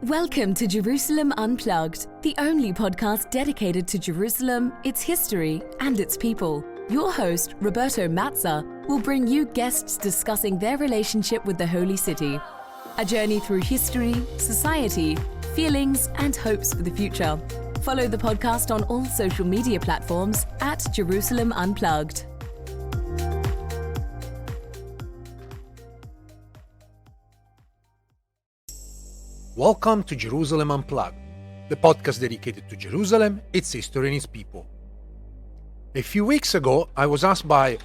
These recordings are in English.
Welcome to Jerusalem Unplugged, the only podcast dedicated to Jerusalem, its history, and its people. Your host, Roberto Mazza, will bring you guests discussing their relationship with the Holy City. A journey through history, society, feelings, and hopes for the future. Follow the podcast on all social media platforms at Jerusalem Unplugged. Welcome to Jerusalem Unplugged, the podcast dedicated to Jerusalem, its history and its people. A few weeks ago, I was asked by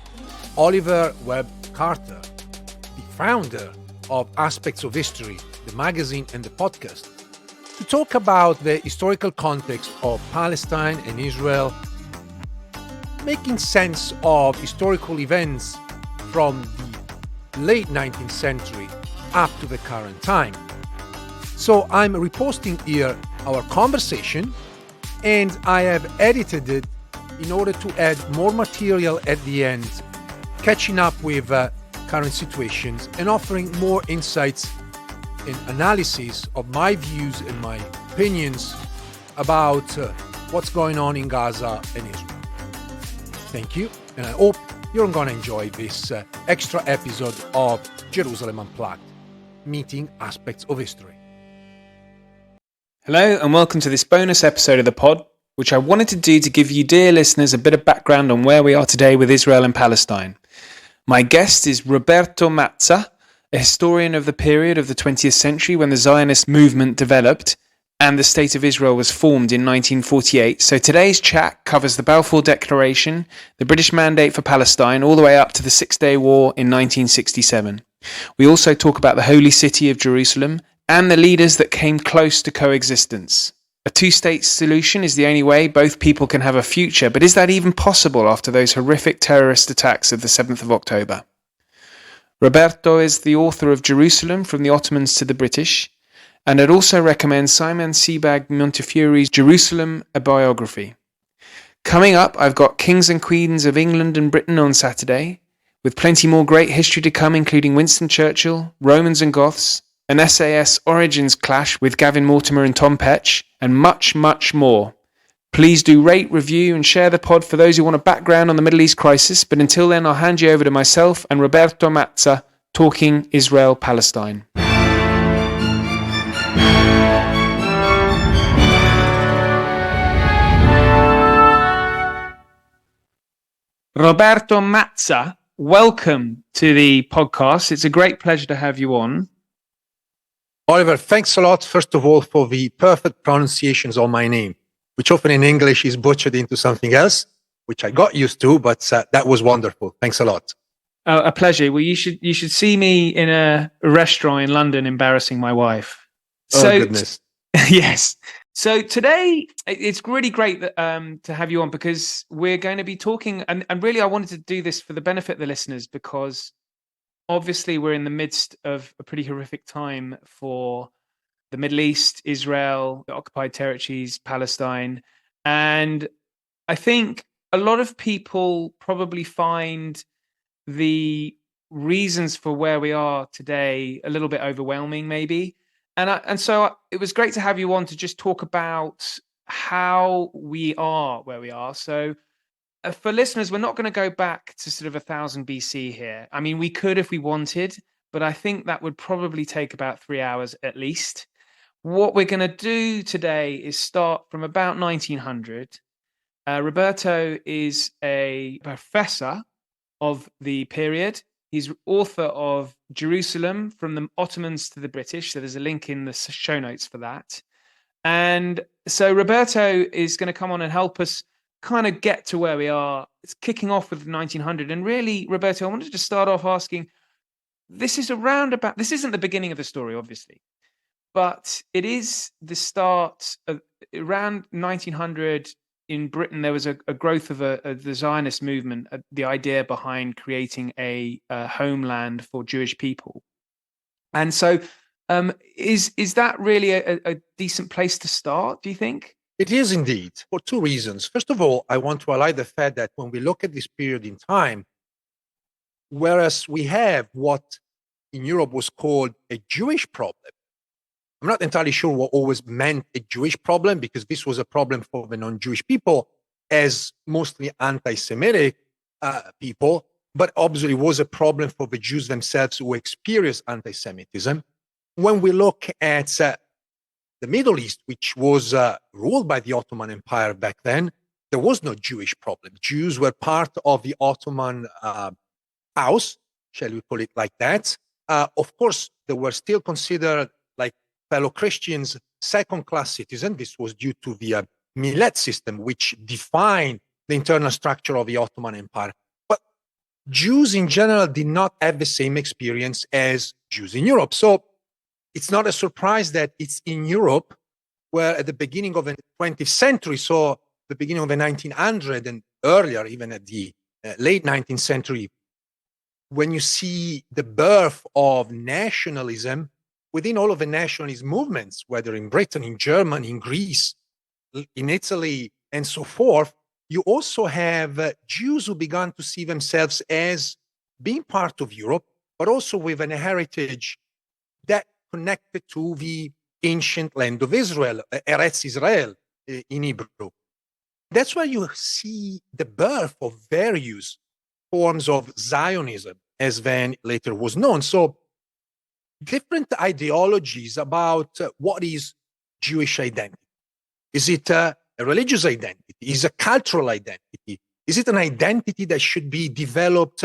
Oliver Webb-Carter, the founder of Aspects of History, the magazine and the podcast, to talk about the historical context of Palestine and Israel, making sense of historical events from the late 19th century up to the current time. So I'm reposting here our conversation, and I have edited it in order to add more material at the end, catching up with current situations and offering more insights and analysis of my views and my opinions about what's going on in Gaza and Israel. Thank you, and I hope you're going to enjoy this extra episode of Jerusalem Unplugged, meeting aspects of history. Hello and welcome to this bonus episode of the pod, which I wanted to do to give you, dear listeners, a bit of background on where we are today with Israel and Palestine. My guest is Roberto Mazza, a historian of the period of the 20th century when the Zionist movement developed and the State of Israel was formed in 1948. So today's chat covers the Balfour Declaration, the British Mandate for Palestine, all the way up to the Six-Day War in 1967. We also talk about the Holy City of Jerusalem and the leaders that came close to coexistence. A two-state solution is the only way both people can have a future, but is that even possible after those horrific terrorist attacks of the 7th of October? Roberto is the author of Jerusalem from the Ottomans to the British, and I'd also recommend Simon Sebag Montefiore's Jerusalem, a Biography. Coming up, I've got Kings and Queens of England and Britain on Saturday, with plenty more great history to come, including Winston Churchill, Romans and Goths, an SAS Origins clash with Gavin Mortimer and Tom Petch, and much, much more. Please do rate, review, and share the pod for those who want a background on the Middle East crisis, but until then I'll hand you over to myself and Roberto Mazza talking Israel Palestine. Roberto Mazza, welcome to the podcast. It's a great pleasure to have you on. Oliver, thanks a lot, first of all, for the perfect pronunciations of my name, which often in English is butchered into something else, which I got used to, but that was wonderful. Thanks a lot. A pleasure. Well, you should see me in a restaurant in London embarrassing my wife. Oh, goodness. Yes. So today, it's really great that, to have you on, because we're going to be talking, and really I wanted to do this for the benefit of the listeners, because obviously we're in the midst of a pretty horrific time for the Middle East, Israel, the occupied territories, Palestine. And I think a lot of people probably find the reasons for where we are today a little bit overwhelming, maybe. And so it was great to have you on to just talk about how we are where we are. So for listeners, we're not going to go back to sort of 1000 BC here. I mean, we could if we wanted, but I think that would probably take about 3 hours at least. What we're going to do today is start from about 1900. Roberto is a professor of the period. He's author of Jerusalem from the Ottomans to the British. So there's a link in the show notes for that. And so Roberto is going to come on and help us kind of get to where we are. It's kicking off with 1900. And really, Roberto, I wanted to start off asking, this isn't the beginning of the story, obviously, but it is the start of around 1900 in Britain. There was a growth of the Zionist movement, the idea behind creating a homeland for Jewish people. And so is that really a decent place to start, do you think? It is indeed, for two reasons. First of all, I want to highlight the fact that when we look at this period in time, whereas we have what in Europe was called a Jewish problem, I'm not entirely sure what always meant a Jewish problem, because this was a problem for the non-Jewish people as mostly anti-Semitic people, but obviously was a problem for the Jews themselves who experienced anti-Semitism. When we look at the Middle East, which was ruled by the Ottoman Empire back then, there was no Jewish problem. Jews were part of the Ottoman house, shall we call it like that. Of course, they were still considered like fellow Christians, second-class citizens. This was due to the millet system, which defined the internal structure of the Ottoman Empire. But Jews in general did not have the same experience as Jews in Europe. So it's not a surprise that it's in Europe where at the beginning of the 20th century, so the beginning of the 1900s and earlier, even at the late 19th century, when you see the birth of nationalism within all of the nationalist movements, whether in Britain, in Germany, in Greece, in Italy, and so forth, you also have Jews who began to see themselves as being part of Europe, but also with an heritage that connected to the ancient land of Israel, Eretz Israel in Hebrew. That's where you see the birth of various forms of Zionism, as then later was known. So different ideologies about what is Jewish identity. Is it a religious identity? Is it a cultural identity? Is it an identity that should be developed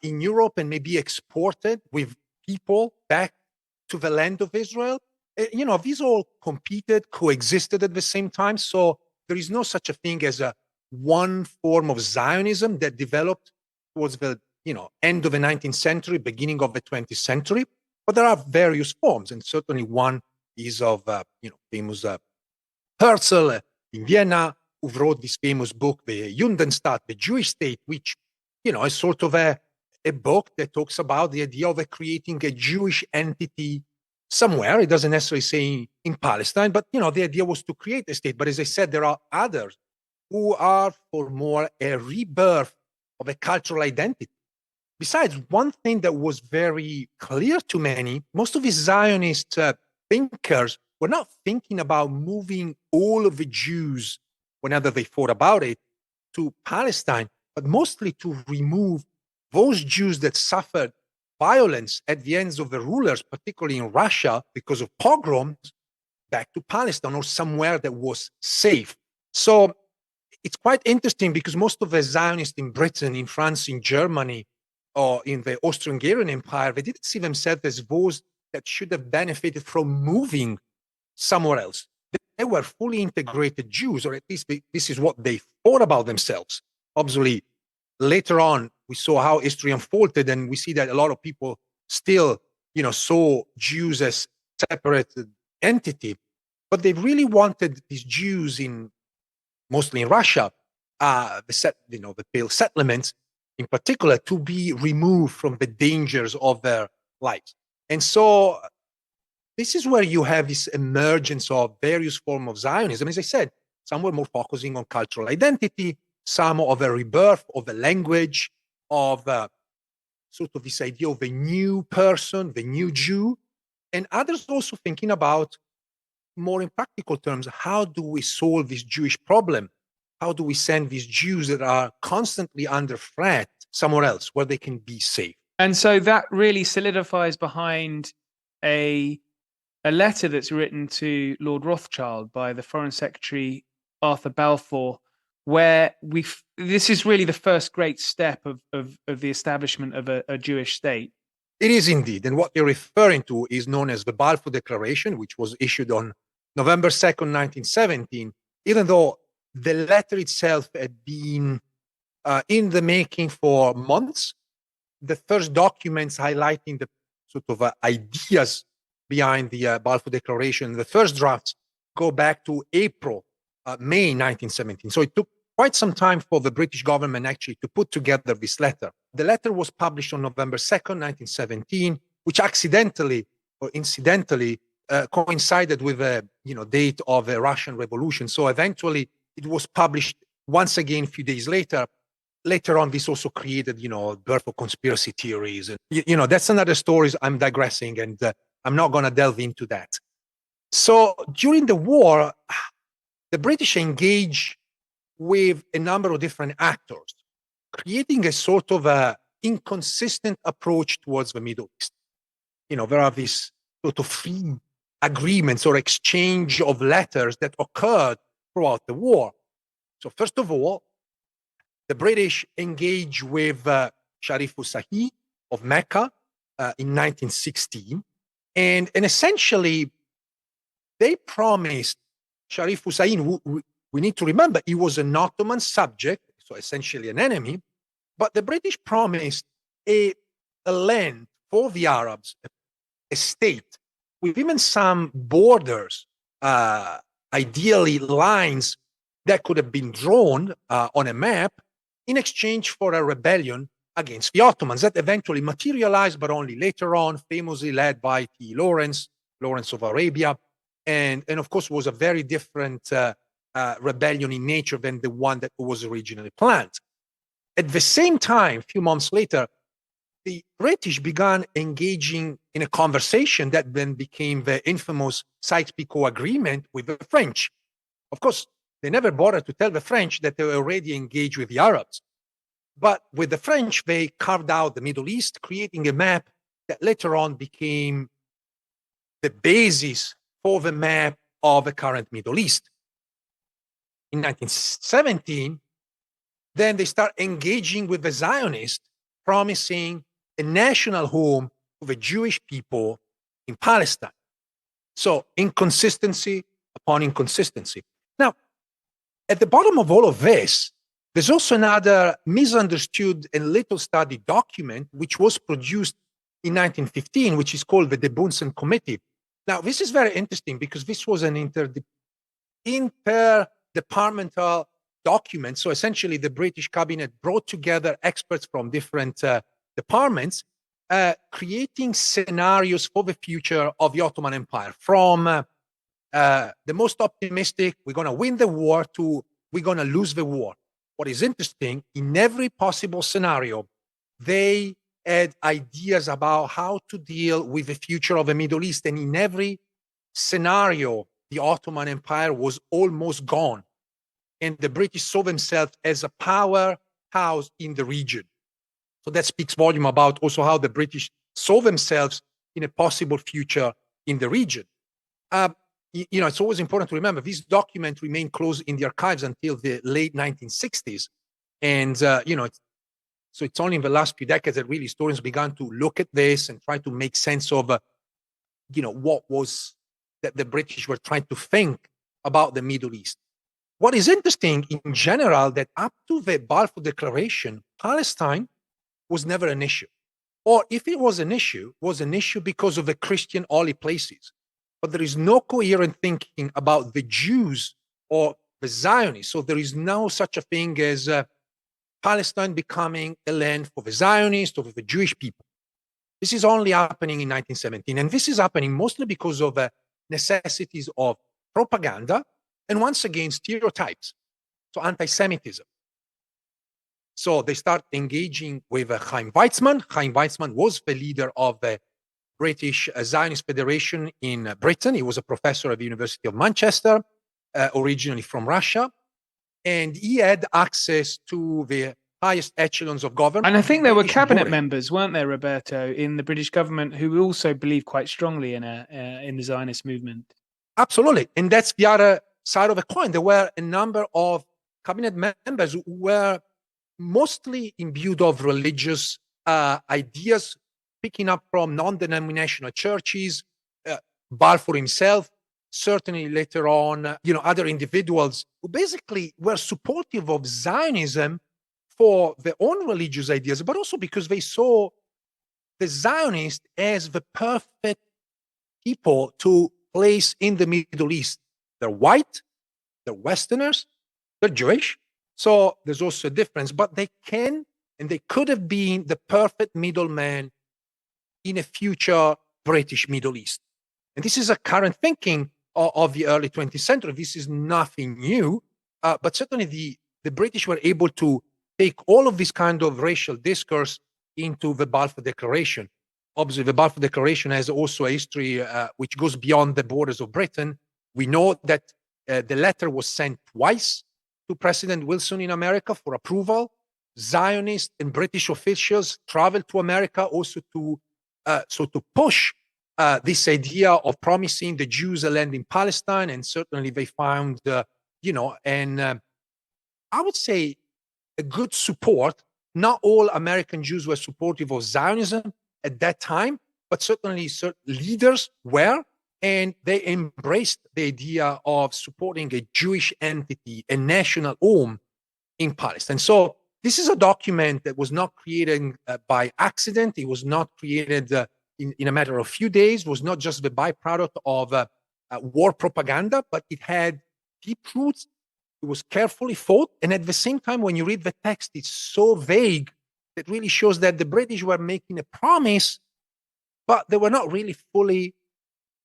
in Europe and maybe exported with people back to the land of Israel? These all competed, coexisted at the same time. So there is no such a thing as a one form of Zionism that developed towards the end of the 19th century, beginning of the 20th century. But there are various forms, and certainly one is of famous Herzl in Vienna, who wrote this famous book, the Judenstaat, the Jewish state, which is sort of a book that talks about the idea of creating a Jewish entity somewhere. It doesn't necessarily say in Palestine, but the idea was to create a state. But as I said, there are others who are for more a rebirth of a cultural identity. Besides, one thing that was very clear to many, most of these Zionist thinkers were not thinking about moving all of the Jews, whenever they thought about it, to Palestine, but mostly to remove those Jews that suffered violence at the hands of the rulers, particularly in Russia, because of pogroms, back to Palestine or somewhere that was safe. So it's quite interesting because most of the Zionists in Britain, in France, in Germany, or in the Austro-Hungarian Empire, they didn't see themselves as those that should have benefited from moving somewhere else. They were fully integrated Jews, or at least this is what they thought about themselves. Obviously, later on, we saw how history unfolded, and we see that a lot of people still, saw Jews as separate entity. But they really wanted these Jews mostly in Russia, the Pale settlements, in particular, to be removed from the dangers of their lives. And so this is where you have this emergence of various forms of Zionism. As I said, some were more focusing on cultural identity, some of a rebirth of a language, of sort of this idea of a new person, the new Jew, and others also thinking about, more in practical terms, how do we solve this Jewish problem? How do we send these Jews that are constantly under threat somewhere else where they can be safe? And so that really solidifies behind a letter that's written to Lord Rothschild by the Foreign Secretary Arthur Balfour, where this is really the first great step of the establishment of a Jewish state. It is indeed. And what you're referring to is known as the Balfour Declaration, which was issued on November 2nd, 1917, even though the letter itself had been in the making for months. The first documents highlighting the sort of ideas behind the Balfour Declaration, the first drafts, go back to May 1917. So it took quite some time for the British government actually to put together this letter. The letter was published on November 2nd, 1917, which accidentally or incidentally coincided with the date of the Russian Revolution. So eventually it was published once again a few days later. Later on, this also created, birth of conspiracy theories. And, that's another story. I'm digressing, and I'm not going to delve into that. So during the war, the British engaged with a number of different actors, creating a sort of a inconsistent approach towards the Middle East. There are these sort of free agreements or exchange of letters that occurred throughout the war. So first of all, the British engaged with Sharif Hussain of Mecca in 1916. And essentially, they promised Sharif Hussain, who we need to remember, he was an Ottoman subject, so essentially an enemy, but the British promised a land for the Arabs, a state, with even some borders, ideally lines that could have been drawn on a map in exchange for a rebellion against the Ottomans that eventually materialized, but only later on, famously led by T. Lawrence of Arabia, and of course was a very different rebellion in nature than the one that was originally planned. At the same time, a few months later, the British began engaging in a conversation that then became the infamous Sykes-Picot Agreement with the French. Of course, they never bothered to tell the French that they were already engaged with the Arabs. But with the French, they carved out the Middle East, creating a map that later on became the basis for the map of the current Middle East. In 1917, then they start engaging with the Zionists, promising a national home for the Jewish people in Palestine. So inconsistency upon inconsistency. Now, at the bottom of all of this, there's also another misunderstood and little studied document, which was produced in 1915, which is called the De Bunsen Committee. Now, this is very interesting because this was an interdepartmental document. So essentially, the British cabinet brought together experts from different departments, creating scenarios for the future of the Ottoman Empire, from the most optimistic, we're going to win the war, to we're going to lose the war. What is interesting, in every possible scenario, they had ideas about how to deal with the future of the Middle East. And in every scenario, the Ottoman Empire was almost gone. And the British saw themselves as a powerhouse in the region. So that speaks volume about also how the British saw themselves in a possible future in the region. It's always important to remember this document remained closed in the archives until the late 1960s. And, so it's only in the last few decades that really historians began to look at this and try to make sense of, what was that the British were trying to think about the Middle East. What is interesting in general, that up to the Balfour Declaration, Palestine was never an issue. Or if it was an issue because of the Christian holy places. But there is no coherent thinking about the Jews or the Zionists. So there is no such a thing as Palestine becoming a land for the Zionists or for the Jewish people. This is only happening in 1917. And this is happening mostly because of the necessities of propaganda and, once again, stereotypes. So anti-Semitism. So they start engaging with Chaim Weizmann. Chaim Weizmann was the leader of the British Zionist Federation in Britain. He was a professor at the University of Manchester, originally from Russia. And he had access to the highest echelons of government. And I think there were cabinet members, weren't there, Roberto, in the British government who also believed quite strongly in the Zionist movement? Absolutely. And that's the other side of the coin. There were a number of cabinet members who were mostly imbued of religious ideas, picking up from non-denominational churches, Balfour himself, certainly later on, other individuals who basically were supportive of Zionism for their own religious ideas, but also because they saw the Zionists as the perfect people to place in the Middle East. They're white, they're Westerners, they're Jewish. So there's also a difference, but they can and they could have been the perfect middleman in a future British Middle East. And this is a current thinking of the early 20th century. This is nothing new, but certainly the British were able to take all of this kind of racial discourse into the Balfour Declaration. obviously the Balfour Declaration has also a history which goes beyond the borders of Britain. We know that the letter was sent twice to President Wilson in America for approval. Zionist and British officials traveled to America also to push this idea of promising the Jews a land in Palestine, and certainly they found, I would say, a good support. Not all American Jews were supportive of Zionism at that time, but certainly certain leaders were, and they embraced the idea of supporting a Jewish entity, a national home in Palestine. So this is a document that was not created by accident. It was not created in a matter of a few days. It was not just the byproduct of war propaganda, but it had deep roots. It was carefully thought. And at the same time, when you read the text, it's so vague that really shows that the British were making a promise, but they were not really fully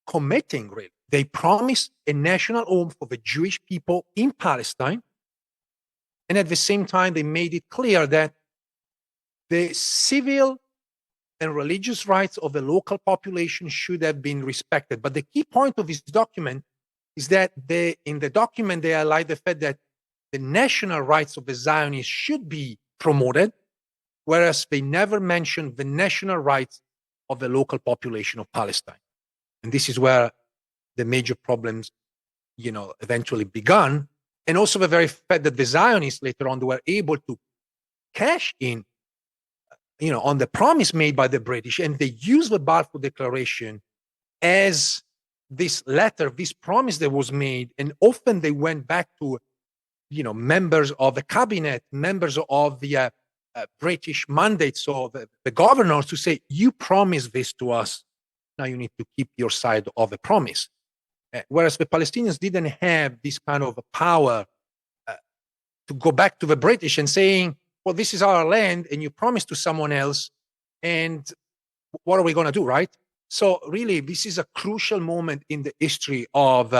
committing, really. They promised a national home for the Jewish people in Palestine. And at the same time, they made it clear that the civil and religious rights of the local population should have been respected. But the key point of this document is that in the document, they highlight the fact that the national rights of the Zionists should be promoted, whereas they never mentioned the national rights of the local population of Palestine. And this is where the major problems, eventually began. And also the very fact that the Zionists later on were able to cash in, on the promise made by the British, and they used the Balfour Declaration as this letter, this promise that was made. And often they went back to, members of the cabinet, members of the British mandate, so the governors, to say, you promised this to us. Now you need to keep your side of the promise. Whereas the Palestinians didn't have this kind of power to go back to the British and saying, well, this is our land and you promised to someone else, and what are we going to do, right? So really, this is a crucial moment in the history of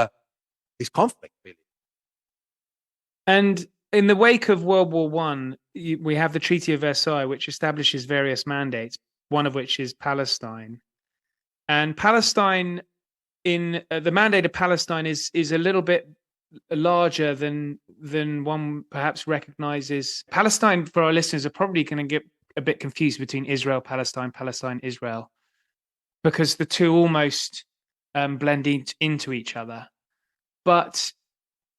this conflict, really. And in the wake of World War I, we have the Treaty of Versailles, which establishes various mandates, one of which is Palestine. And Palestine, in the mandate of Palestine is a little bit larger than one perhaps recognizes. Palestine, for our listeners, are probably going to get a bit confused between Israel, Palestine, Palestine, Israel, because the two almost blend into each other. But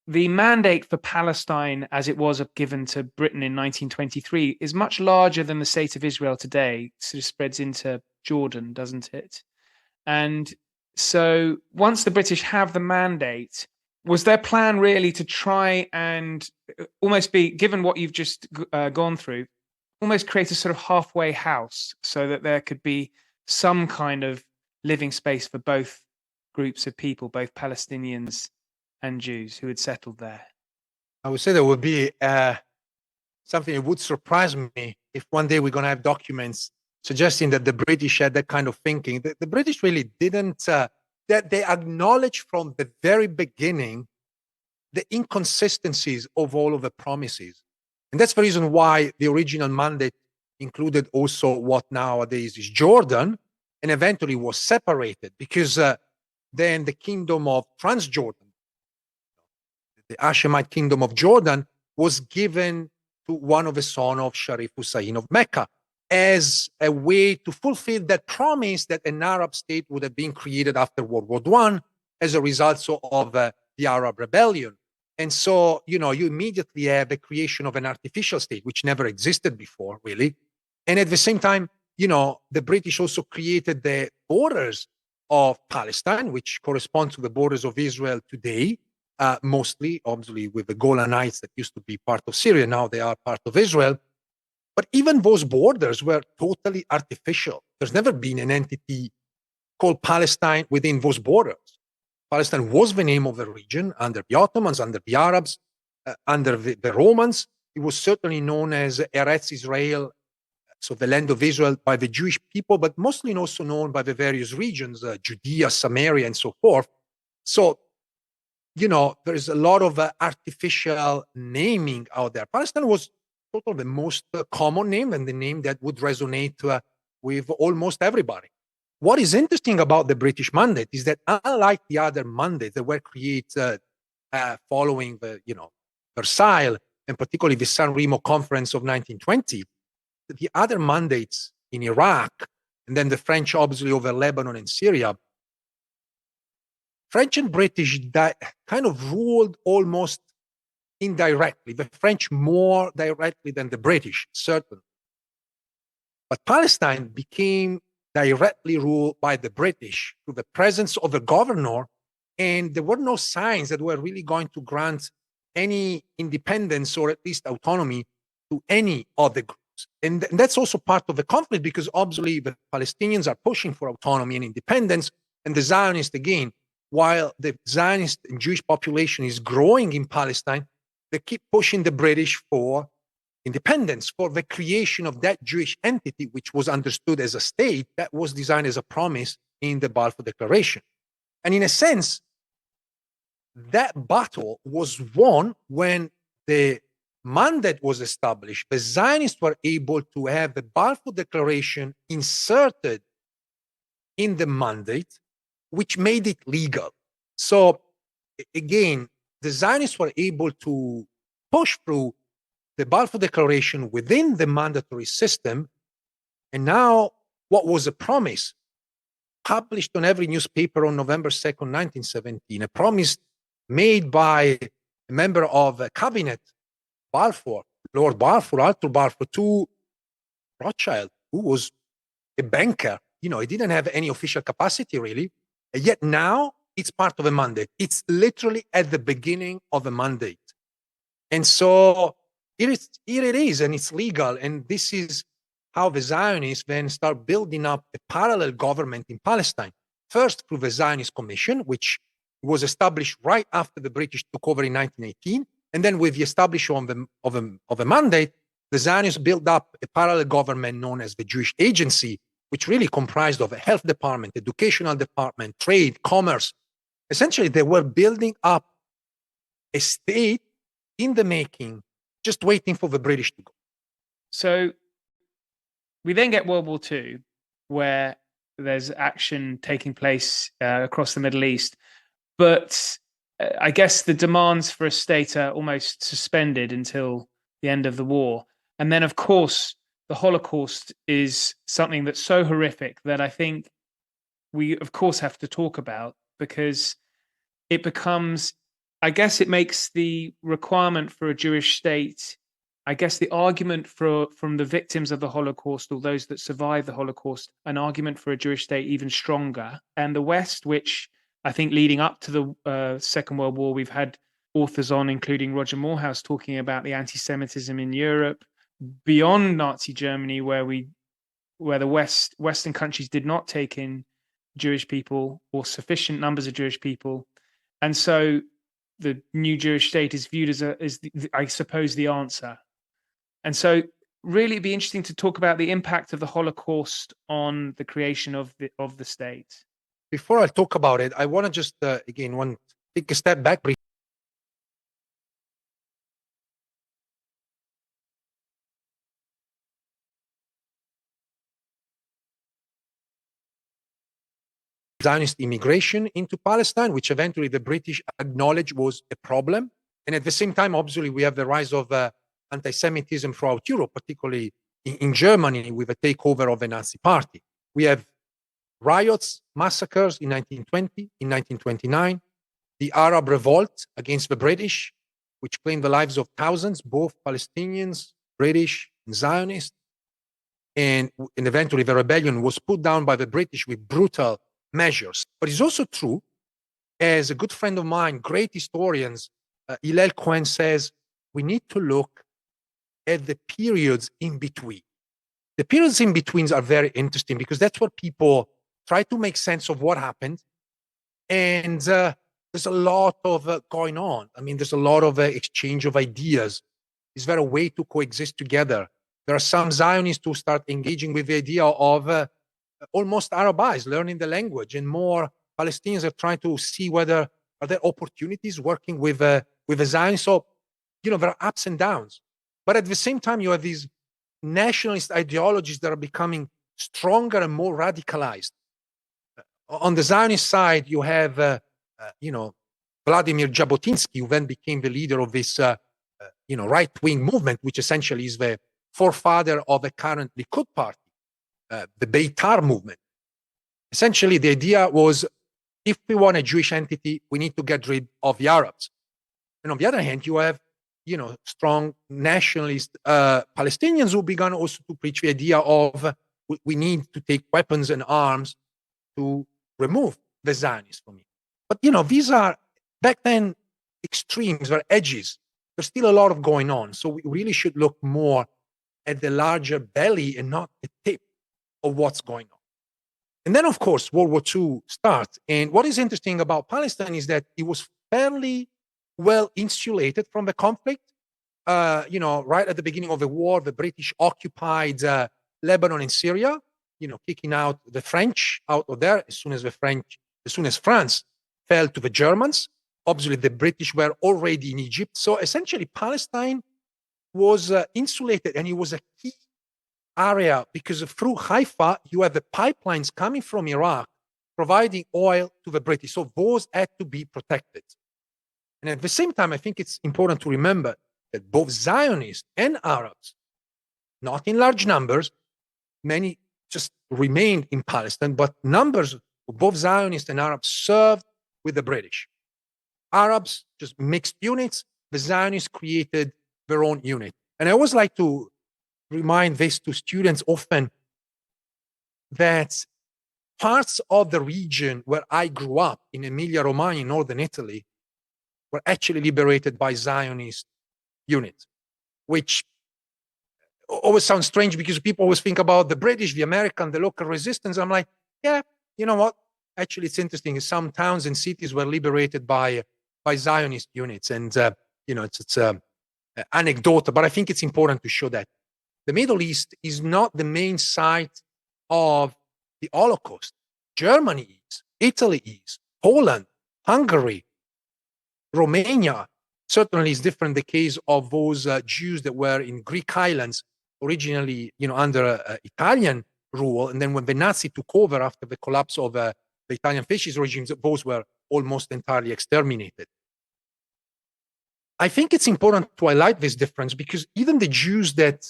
the mandate for Palestine, as it was given to Britain in 1923, is much larger than the state of Israel today. It sort of spreads into Jordan, doesn't it? And so once the British have the mandate, was their plan really to try and almost be, given what you've just gone through, almost create a sort of halfway house so that there could be some kind of living space for both groups of people, both Palestinians and Jews who had settled there? I would say there would be something that would surprise me if one day we're going to have documents suggesting that the British had that kind of thinking. The British really didn't, that they acknowledged from the very beginning the inconsistencies of all of the promises. And that's the reason why the original mandate included also what nowadays is Jordan, and eventually was separated, because then the kingdom of Transjordan, the Hashemite kingdom of Jordan, was given to one of the sons of Sharif Hussein of Mecca, as a way to fulfill that promise that an Arab state would have been created after World War I as a result of the Arab rebellion. And so, you immediately have the creation of an artificial state, which never existed before, really. And at the same time, the British also created the borders of Palestine, which correspond to the borders of Israel today, mostly, obviously, with the Golan Heights that used to be part of Syria. Now they are part of Israel. But even those borders were totally artificial. There's never been an entity called Palestine within those borders. Palestine was the name of the region under the Ottomans, under the Arabs, under the Romans. It was certainly known as Eretz Israel, so the land of Israel, by the Jewish people, but mostly also known by the various regions, Judea, Samaria, and so forth. So, there's a lot of artificial naming out there. Palestine was sort of the most common name, and the name that would resonate with almost everybody. what is interesting about the British mandate is that unlike the other mandates that were created following the, Versailles, and particularly the San Remo Conference of 1920, the other mandates in Iraq, and then the French obviously over Lebanon and Syria, French and British kind of ruled almost indirectly, the French more directly than the British, certainly. But Palestine became directly ruled by the British through the presence of a governor, and there were no signs that were really going to grant any independence or at least autonomy to any of the groups. And that's also part of the conflict, because obviously the Palestinians are pushing for autonomy and independence, and the Zionists, again, while the Zionist and Jewish population is growing in Palestine, they keep pushing the British for independence, for the creation of that Jewish entity, which was understood as a state that was designed as a promise in the Balfour Declaration. And in a sense, that battle was won when the mandate was established. The Zionists were able to have the Balfour Declaration inserted in the mandate, which made it legal. So again, the Zionists were able to push through the Balfour Declaration within the mandatory system. And now what was a promise published on every newspaper on November 2nd, 1917, a promise made by a member of a cabinet, Balfour, Lord Balfour, Arthur Balfour, to Rothschild, who was a banker. He didn't have any official capacity really. And yet now it's part of a mandate. It's literally at the beginning of a mandate. And so here it is, and it's legal. And this is how the Zionists then start building up a parallel government in Palestine. First through the Zionist Commission, which was established right after the British took over in 1918. And then with the establishment of a mandate, the Zionists built up a parallel government known as the Jewish Agency, which really comprised of a health department, educational department, trade, commerce. Essentially, they were building up a state in the making, just waiting for the British to go. So we then get World War II, where there's action taking place across the Middle East. But I guess the demands for a state are almost suspended until the end of the war. And then, of course, the Holocaust is something that's so horrific that I think we, of course, have to talk about, because it becomes, I guess it makes the requirement for a Jewish state, I guess the argument from the victims of the Holocaust, or those that survived the Holocaust, an argument for a Jewish state even stronger. And the West, which I think leading up to the Second World War, we've had authors on, including Roger Morehouse, talking about the anti-Semitism in Europe, beyond Nazi Germany, where the Western countries did not take in Jewish people or sufficient numbers of Jewish people. And so the new Jewish state is viewed as I suppose, the answer. And so really it'd be interesting to talk about the impact of the Holocaust on the creation of the state. Before I talk about it, I want to just, again, take a step back briefly. Zionist immigration into Palestine, which eventually the British acknowledged was a problem. And at the same time, obviously, we have the rise of anti-Semitism throughout Europe, particularly in Germany, with the takeover of the Nazi Party. We have riots, massacres in 1920, in 1929, the Arab revolt against the British, which claimed the lives of thousands, both Palestinians, British, and Zionists. And eventually the rebellion was put down by the British with brutal measures. But it's also true, as a good friend of mine, great historians, Hillel Cohen says, we need to look at the periods in between. The periods in betweens are very interesting, because that's where people try to make sense of what happened. And there's a lot of going on. I mean, there's a lot of exchange of ideas. Is there a way to coexist together? There are some Zionists who start engaging with the idea of almost Arabized, learning the language, and more Palestinians are trying to see whether are there opportunities working with the Zionists. So, there are ups and downs. But at the same time, you have these nationalist ideologies that are becoming stronger and more radicalized. On the Zionist side, you have, Vladimir Jabotinsky, who then became the leader of this, right-wing movement, which essentially is the forefather of the current Likud party, the Beitar movement. Essentially, the idea was, if we want a Jewish entity, we need to get rid of the Arabs. And on the other hand, you have, strong nationalist Palestinians who began also to preach the idea of we need to take weapons and arms to remove the Zionists from it. But, these are, back then, extremes or edges. There's still a lot of going on. So we really should look more at the larger belly and not the tip of what's going on. And then, of course, World War II starts. And what is interesting about Palestine is that it was fairly well insulated from the conflict. Right at the beginning of the war, the British occupied Lebanon and Syria, kicking out the French out of there as soon as France fell to the Germans. Obviously, the British were already in Egypt. So essentially, Palestine was insulated, and it was a key area because through Haifa, you have the pipelines coming from Iraq providing oil to the British. So those had to be protected. And at the same time, I think it's important to remember that both Zionists and Arabs, not in large numbers, many just remained in Palestine, but numbers of both Zionists and Arabs served with the British. Arabs just mixed units. The Zionists created their own unit. And I always like to remind this to students often that parts of the region where I grew up in Emilia-Romagna, northern Italy, were actually liberated by Zionist units, which always sounds strange because people always think about the British, the American, the local resistance. I'm like, yeah, you know what? Actually, it's interesting. Some towns and cities were liberated by Zionist units, and it's anecdotal, but I think it's important to show that the Middle East is not the main site of the Holocaust. Germany is, Italy is, Poland, Hungary, Romania. Certainly, is different the case of those Jews that were in Greek islands originally, under Italian rule, and then when the Nazi took over after the collapse of the Italian fascist regimes, those were almost entirely exterminated. I think it's important to highlight this difference because even the Jews that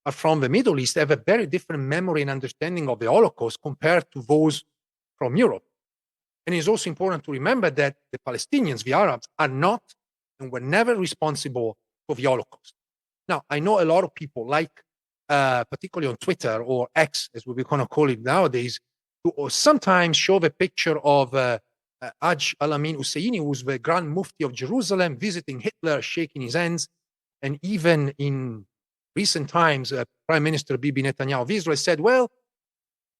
are from the Middle East have a very different memory and understanding of the Holocaust compared to those from Europe. And it's also important to remember that the Palestinians, the Arabs, are not and were never responsible for the Holocaust. Now, I know a lot of people, particularly on Twitter or X, as we're going to call it nowadays, who sometimes show the picture of Hajj Al-Amin Husseini, who's the Grand Mufti of Jerusalem, visiting Hitler, shaking his hands. And even in recent times, Prime Minister Bibi Netanyahu of Israel said, well,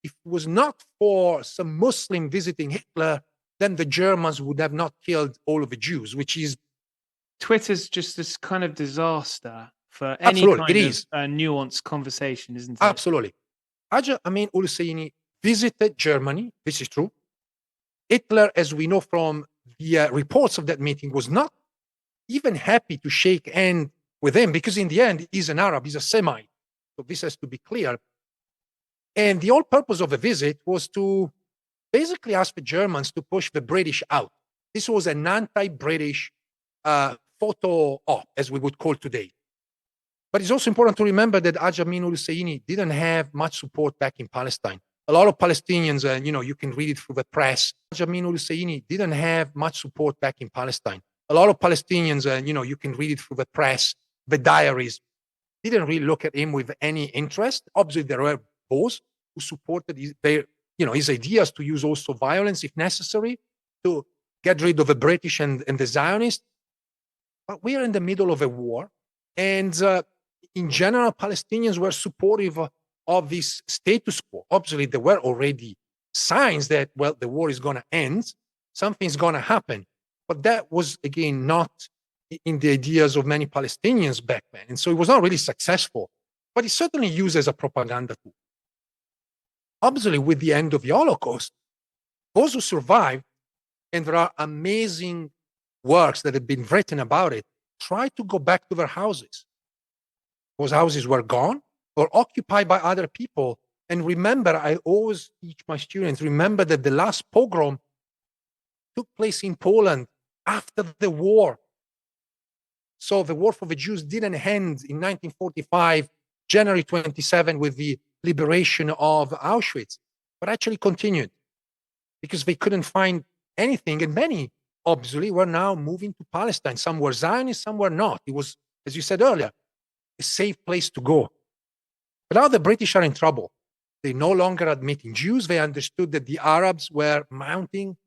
if it was not for some Muslim visiting Hitler, then the Germans would have not killed all of the Jews, which is... Twitter's just this kind of disaster for any kind of nuanced conversation, isn't it? Absolutely. Hajj Al-Amin Husseini visited Germany. This is true. Hitler, as we know from the reports of that meeting, was not even happy to shake hands with him because in the end, he's an Arab, he's a Semite. So this has to be clear. And the whole purpose of the visit was to basically ask the Germans to push the British out. This was an anti-British photo op, as we would call today. But it's also important to remember that Hajj Amin Husseini didn't have much support back in Palestine. A lot of Palestinians, you can read it through the press. Hajj Amin Husseini didn't have much support back in Palestine. A lot of Palestinians, you can read it through the press, the diaries, didn't really look at him with any interest. Obviously, there were those who supported his ideas to use also violence if necessary to get rid of the British and the Zionists. But we are in the middle of a war, and in general, Palestinians were supportive of this status quo. Obviously, there were already signs that, well, the war is going to end, something's going to happen. But that was, again, not in the ideas of many Palestinians back then. And so it was not really successful, but it's certainly used as a propaganda tool. Obviously, with the end of the Holocaust, those who survived, and there are amazing works that have been written about it, tried to go back to their houses. Those houses were gone or occupied by other people And remember, I always teach my students, remember that the last pogrom took place in Poland after the war. So the war for the Jews didn't end in 1945, January 27, with the liberation of Auschwitz, but actually continued because they couldn't find anything. And many, obviously, were now moving to Palestine. Some were Zionists, some were not. It was, as you said earlier, a safe place to go. But now the British are in trouble. They no longer admitting Jews. They understood that the Arabs were mounting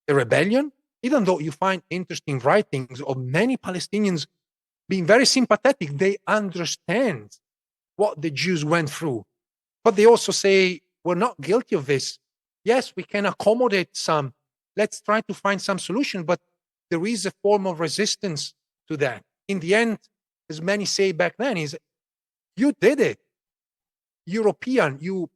a rebellion, even though you find interesting writings of many Palestinians being very sympathetic. They understand what the Jews went through. But they also say, we're not guilty of this. Yes, we can accommodate some. Let's try to find some solution. But there is a form of resistance to that. In the end, as many say back then, is you did it. European, you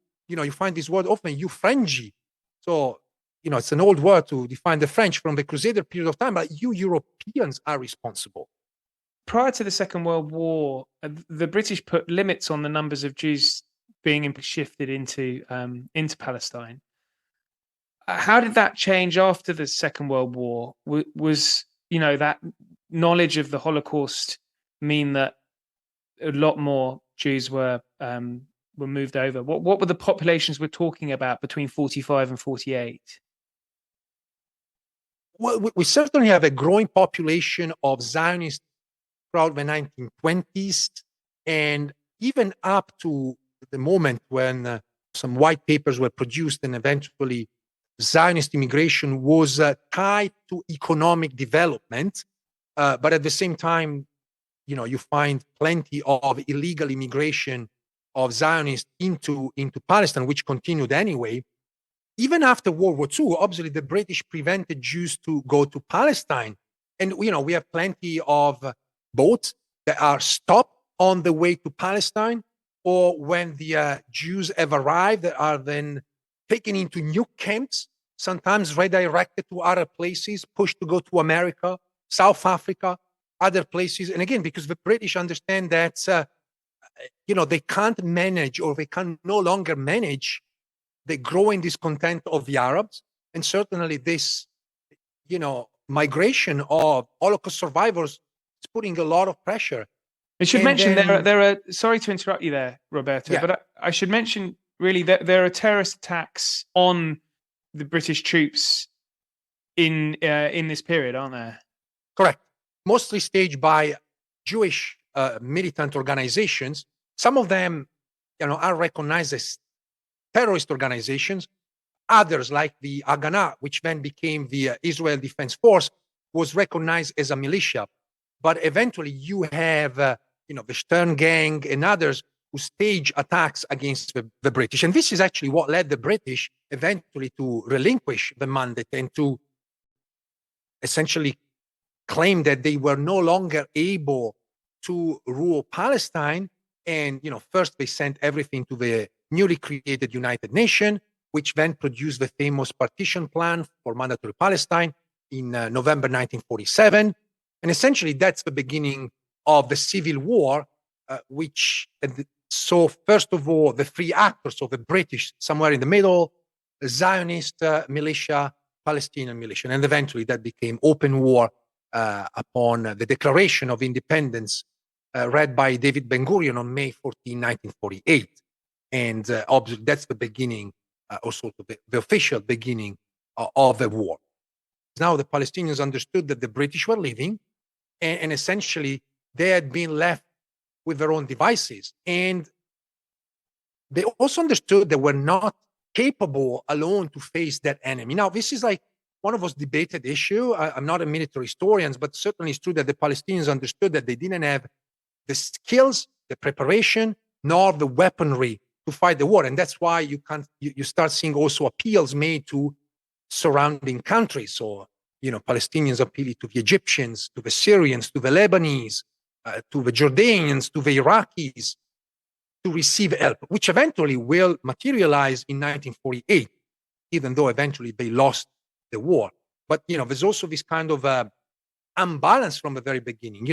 find this word often, you Frenchie. So, it's an old word to define the French from the Crusader period of time, but you Europeans are responsible. Prior to the Second World War, the British put limits on the numbers of Jews being shifted into Palestine. How did that change after the Second World War? Was that knowledge of the Holocaust mean that a lot more Jews were moved over? What were the populations we're talking about between 45 and 48? Well, we certainly have a growing population of Zionists throughout the 1920s, and even up to the moment when some white papers were produced and eventually Zionist immigration was tied to economic development. But at the same time, you find plenty of illegal immigration of Zionists into Palestine, which continued anyway. Even after World War II, obviously the British prevented Jews to go to Palestine. And, we have plenty of boats that are stopped on the way to Palestine, or when the Jews have arrived, they are then taken into new camps, sometimes redirected to other places, pushed to go to America, South Africa, other places. And again, because the British understand that, they can't manage, or they can no longer manage the growing discontent of the Arabs. And certainly this, migration of Holocaust survivors is putting a lot of pressure. I should mention there are, sorry to interrupt you there, Roberto, but I should mention really that there are terrorist attacks on the British troops in this period, aren't there? Correct. Mostly staged by Jewish militant organizations. Some of them, are recognized as terrorist organizations. Others, like the Haganah, which then became the Israel Defense Force, was recognized as a militia. But eventually you have, the Stern Gang and others who stage attacks against the British. And this is actually what led the British eventually to relinquish the mandate and to essentially claim that they were no longer able to rule Palestine. And, first they sent everything to the newly created United Nations, which then produced the famous partition plan for mandatory Palestine in November 1947. And essentially that's the beginning of the civil war, which saw, first of all, the three actors, so the British somewhere in the middle, the Zionist militia, Palestinian militia, and eventually that became open war upon the Declaration of Independence read by David Ben-Gurion on May 14, 1948. And obviously that's the beginning, also the official beginning of the war. Now the Palestinians understood that the British were leaving, and essentially they had been left with their own devices. And they also understood they were not capable alone to face that enemy. Now, this is like one of those debated issues. I'm not a military historian, but certainly it's true that the Palestinians understood that they didn't have the skills, the preparation, nor the weaponry to fight the war. And that's why you start seeing also appeals made to surrounding countries. So, Palestinians appealing to the Egyptians, to the Syrians, to the Lebanese, to the Jordanians, to the Iraqis, to receive help, which eventually will materialize in 1948, even though eventually they lost the war. But, there's also this kind of imbalance from the very beginning.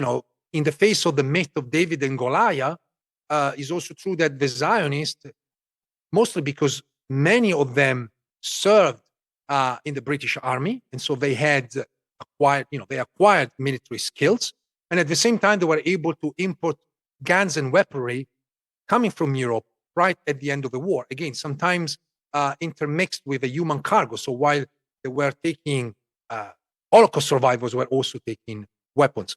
In the face of the myth of David and Goliath, it's also true that the Zionists mostly because many of them served in the British Army, and so they had acquired military skills, and at the same time they were able to import guns and weaponry coming from Europe right at the end of the war. Again, sometimes intermixed with a human cargo. So while they were taking Holocaust survivors, were also taking weapons.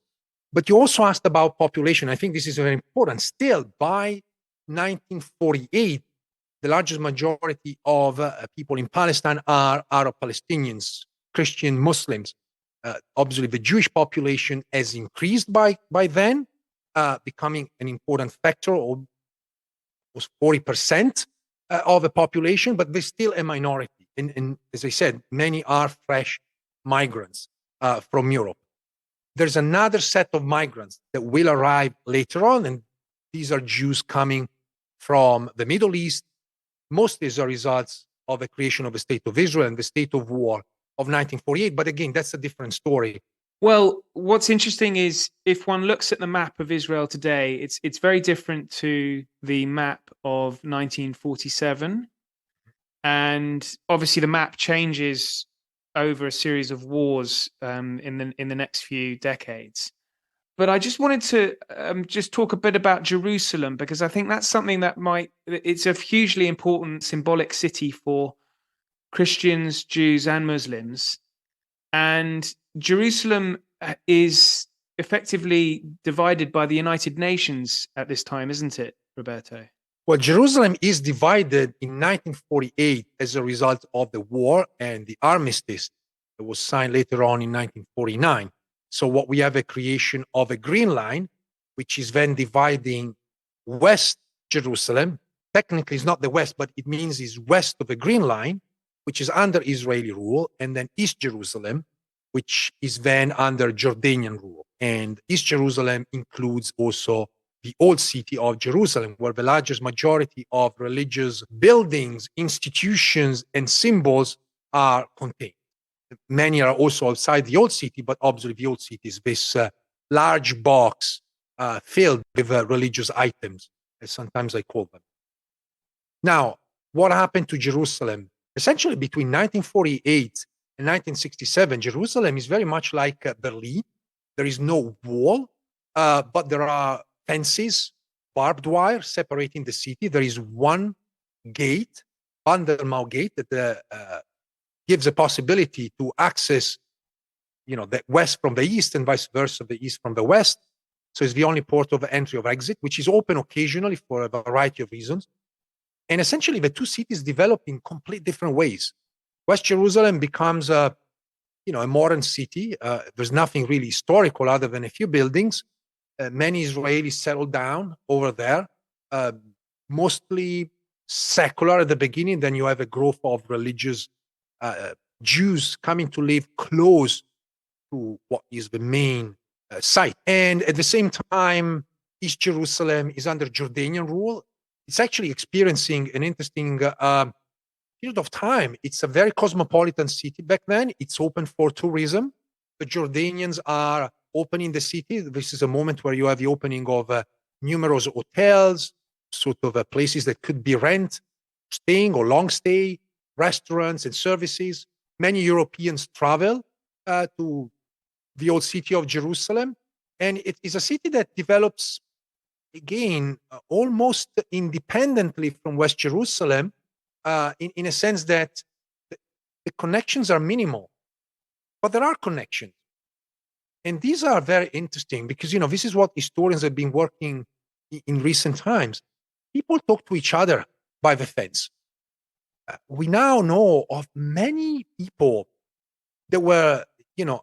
But you also asked about population. I think this is very important. Still, by 1948, the largest majority of people in Palestine are Arab Palestinians, Christian Muslims. Obviously, the Jewish population has increased by then, becoming an important factor, almost 40% of the population, but they're still a minority. And as I said, many are fresh migrants from Europe. There's another set of migrants that will arrive later on, and these are Jews coming from the Middle East, mostly as a result of the creation of the State of Israel and the state of war of 1948. But again, that's a different story. Well, what's interesting is if one looks at the map of Israel today, it's very different to the map of 1947. And obviously the map changes over a series of wars in the next few decades. But I just wanted to just talk a bit about Jerusalem, because I think that's something that it's a hugely important symbolic city for Christians, Jews, and Muslims. And Jerusalem is effectively divided by the United Nations at this time, isn't it, Roberto? Well, Jerusalem is divided in 1948 as a result of the war and the armistice that was signed later on in 1949. So what we have a creation of a green line, which is then dividing West Jerusalem. Technically, it's not the West, but it means it's west of the green line, which is under Israeli rule, and then East Jerusalem, which is then under Jordanian rule. And East Jerusalem includes also the old city of Jerusalem, where the largest majority of religious buildings, institutions, and symbols are contained. Many are also outside the old city, but obviously the old city is this large box filled with religious items, as sometimes I call them. Now, what happened to Jerusalem? Essentially, between 1948 and 1967, Jerusalem is very much like Berlin. There is no wall, but there are fences, barbed wire separating the city. There is one gate, Bandermau Gate, that gives a possibility to access, the west from the east and vice versa, the east from the west. So it's the only port of entry or exit, which is open occasionally for a variety of reasons. And essentially, the two cities develop in complete different ways. West Jerusalem becomes a modern city. There's nothing really historical other than a few buildings. Many Israelis settled down over there, mostly secular at the beginning. Then you have a growth of religious Jews coming to live close to what is the main site. And at the same time, East Jerusalem is under Jordanian rule. It's actually experiencing an interesting period of time. It's a very cosmopolitan city back then. It's open for tourism. The Jordanians are opening the city. This is a moment where you have the opening of numerous hotels, sort of places that could be rent, staying or long stay, restaurants and services. Many Europeans travel to the old city of Jerusalem. And it is a city that develops, again, almost independently from West Jerusalem, in a sense that the connections are minimal. But there are connections. And these are very interesting because, this is what historians have been working in recent times. People talk to each other by the fence. We now know of many people that were,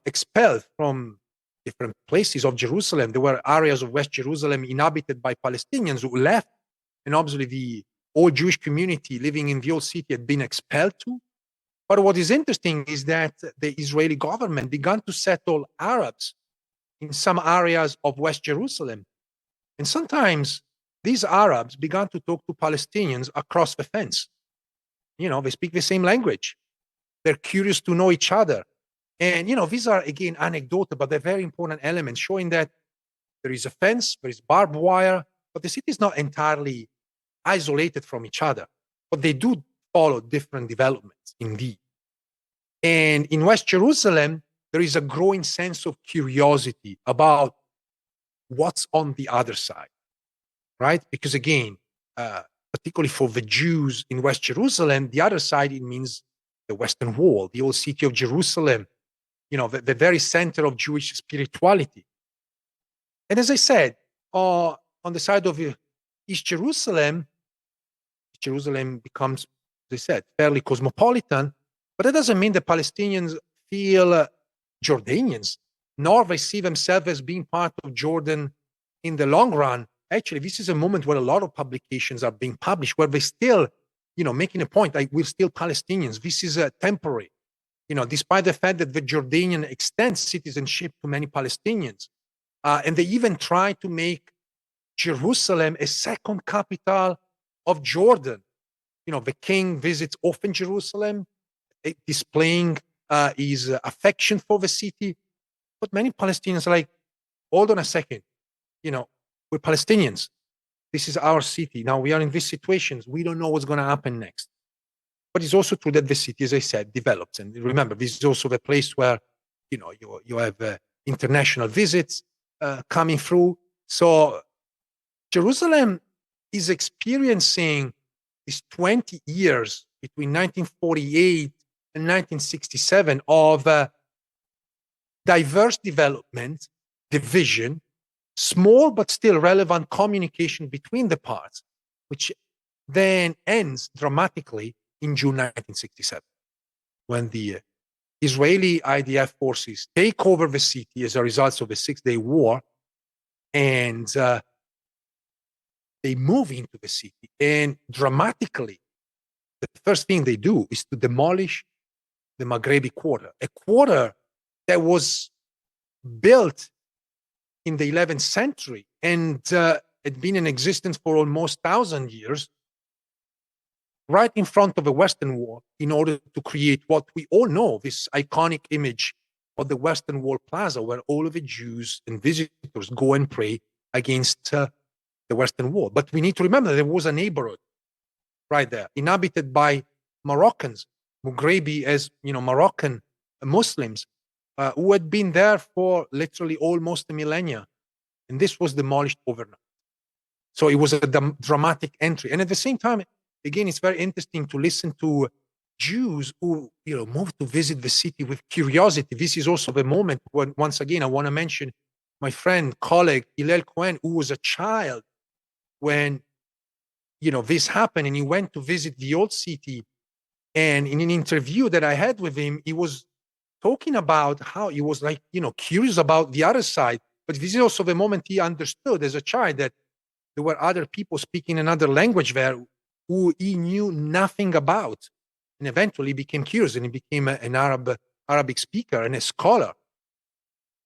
expelled from different places of Jerusalem. There were areas of West Jerusalem inhabited by Palestinians who left. And obviously the old Jewish community living in the old city had been expelled too. But what is interesting is that the Israeli government began to settle Arabs in some areas of West Jerusalem. And sometimes these Arabs began to talk to Palestinians across the fence. They speak the same language. They're curious to know each other. And, these are, again, anecdotal, but they're very important elements showing that there is a fence, there is barbed wire, but the city is not entirely isolated from each other. but they do follow different developments indeed. And in West Jerusalem, there is a growing sense of curiosity about what's on the other side, right? Because again, particularly for the Jews in West Jerusalem, the other side, it means the Western Wall, the old city of Jerusalem, the very center of Jewish spirituality. And as I said, on the side of East Jerusalem becomes, as I said, fairly cosmopolitan, but that doesn't mean the Palestinians feel Jordanians, nor they see themselves as being part of Jordan in the long run. Actually, this is a moment where a lot of publications are being published, where they still, making a point, like, we're still Palestinians. This is temporary, despite the fact that the Jordanian extends citizenship to many Palestinians. And they even try to make Jerusalem a second capital of Jordan. The king visits often Jerusalem, displaying his affection for the city. But many Palestinians are like, hold on a second, we're Palestinians. This is our city. Now we are in these situations. We don't know what's going to happen next. But it's also true that the city, as I said, develops. And remember, this is also the place where, you have international visits coming through. So Jerusalem is experiencing these 20 years between 1948 and 1967 of diverse development, division, small but still relevant communication between the parts, which then ends dramatically in June 1967, when the Israeli IDF forces take over the city as a result of the Six-Day War, and they move into the city. And dramatically, the first thing they do is to demolish the Maghrebi Quarter, a quarter that was built in the 11th century and had been in existence for almost 1,000 years, right in front of the Western Wall, in order to create what we all know, this iconic image of the Western Wall Plaza, where all of the Jews and visitors go and pray against the Western Wall. But we need to remember there was a neighborhood right there, inhabited by Moroccans, Maghrebi, as Moroccan Muslims, who had been there for literally almost a millennia. And this was demolished overnight. So it was a dramatic entry. And at the same time, again, it's very interesting to listen to Jews who, moved to visit the city with curiosity. This is also the moment when, once again, I want to mention my friend, colleague, Hillel Cohen, who was a child when, this happened, and he went to visit the old city. And in an interview that I had with him, he was talking about how he was like, curious about the other side. But this is also the moment he understood as a child that there were other people speaking another language there who he knew nothing about. And eventually became curious, and he became an Arabic speaker and a scholar.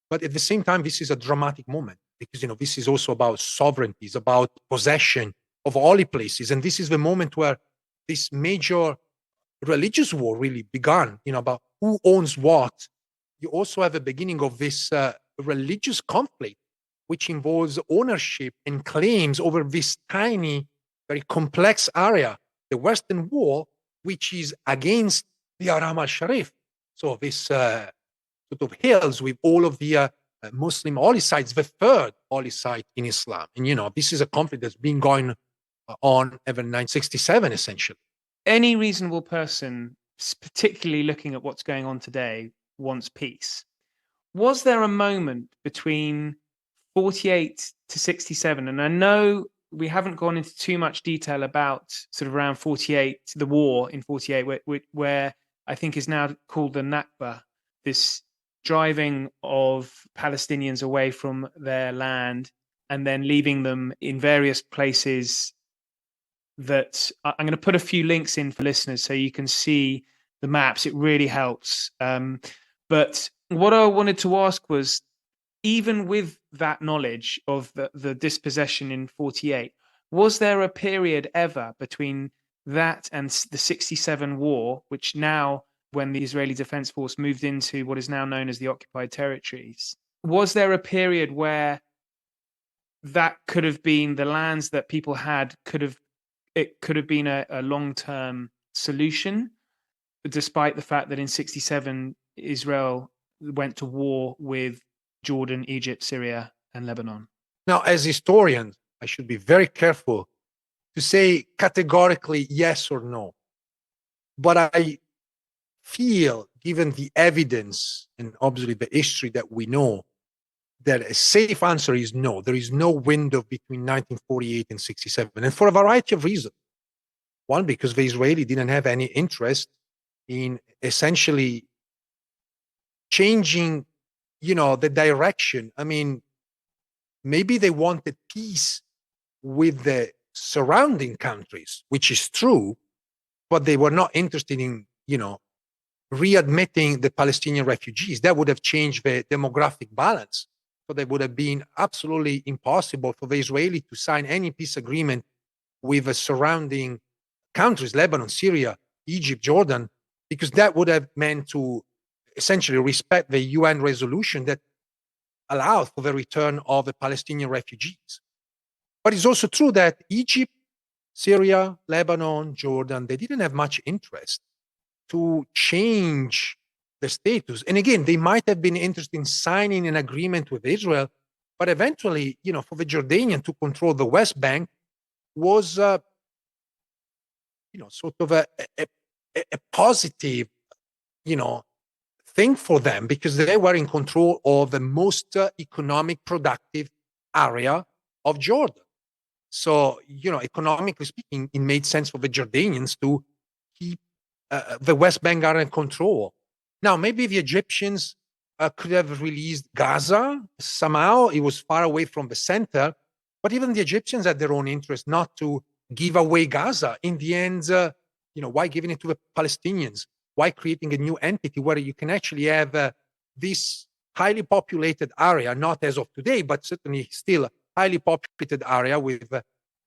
But at the same time, this is a dramatic moment because, this is also about sovereignty, it's about possession of holy places. And this is the moment where this major religious war really began, about who owns what. You also have a beginning of this religious conflict, which involves ownership and claims over this tiny, very complex area, the Western Wall, which is against the Haram al-Sharif. So this sort of hills with all of the Muslim holy sites, the third holy site in Islam. And, this is a conflict that's been going on ever 1967, essentially. Any reasonable person, particularly looking at what's going on today, wants peace. Was there a moment between 48 to 67? And I know we haven't gone into too much detail about sort of around 48, the war in 48, where I think is now called the Nakba, this driving of Palestinians away from their land and then leaving them in various places that I'm going to put a few links in for listeners so you can see the maps. It really helps. But what I wanted to ask was, even with that knowledge of the dispossession in 48, was there a period ever between that and the 67 war, which now, when the Israeli Defense Force moved into what is now known as the occupied territories, was there a period where that could have been the lands that people had could have it could have been a long-term solution, despite the fact that in 67 Israel went to war with Jordan, Egypt, Syria, and Lebanon. Now, as historians, I should be very careful to say categorically yes or no. But I feel, given the evidence and obviously the history that we know, that a safe answer is no. There is no window between 1948 and 67, and for a variety of reasons. One, because the Israeli didn't have any interest in essentially changing, the direction. I mean, maybe they wanted peace with the surrounding countries, which is true, but they were not interested in, readmitting the Palestinian refugees. That would have changed the demographic balance. So that would have been absolutely impossible for the Israeli to sign any peace agreement with the surrounding countries, Lebanon, Syria, Egypt, Jordan, because that would have meant to essentially respect the UN resolution that allowed for the return of the Palestinian refugees. But it's also true that Egypt, Syria, Lebanon, Jordan, they didn't have much interest to change the status. And again, they might have been interested in signing an agreement with Israel, but eventually, for the Jordanian to control the West Bank was, sort of a positive, thing for them, because they were in control of the most economic productive area of Jordan. So, economically speaking, it made sense for the Jordanians to keep the West Bank under control. Now, maybe the Egyptians could have released Gaza somehow. It was far away from the center, but even the Egyptians had their own interest not to give away Gaza. In the end, why giving it to the Palestinians? Why creating a new entity where you can actually have this highly populated area, not as of today, but certainly still a highly populated area with